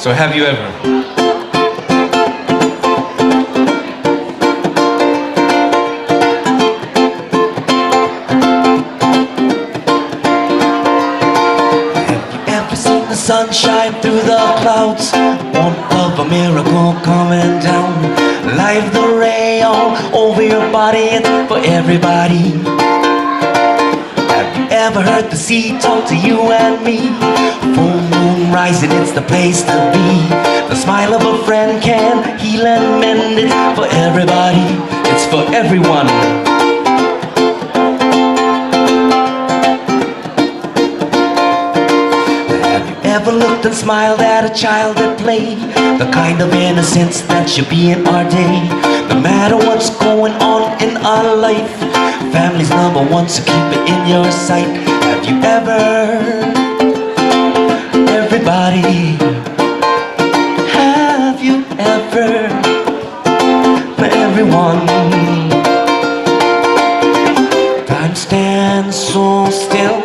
So have you ever? The sunshine through the clouds, warmth of a miracle coming down. Light the ray all over your body, it's for everybody. Have you ever heard the sea talk to you and me? Full moon rising, it's the place to be. The smile of a friend can heal and mend it for everybody. It's for everyone. Ever looked and smiled at a child at play? The kind of innocence that should be in our day. No matter what's going on in our life, family's number one, so keep it in your sight. Have you ever? Everybody, have you ever? For everyone, time stands so still,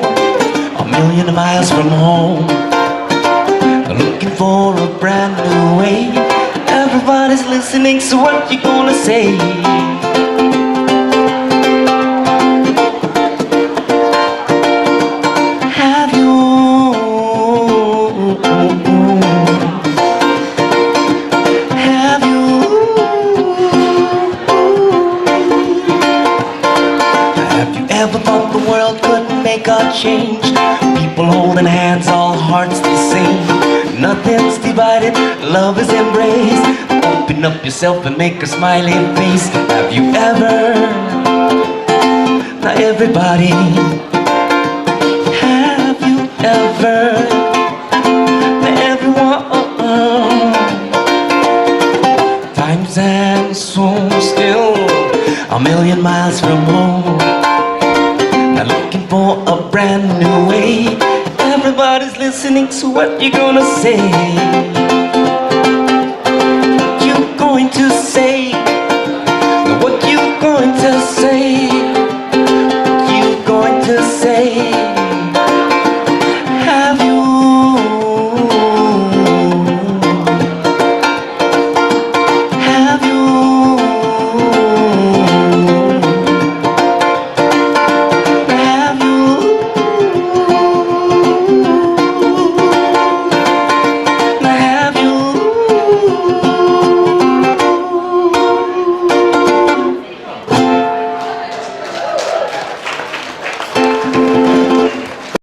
a million miles from home, looking for a brand new way. Everybody's listening, so what you gonna say? Have you? Have you? Have you ever thought the world could make a change? People holding hands, all hearts the same. Nothing's divided, love is embraced. Open up yourself and make a smiling face. Have you ever? Now everybody, have you ever? Now everyone, time stands so still, a million miles from home. Now looking for a brand new way. Everybody's listening, so what you gonna say? You going to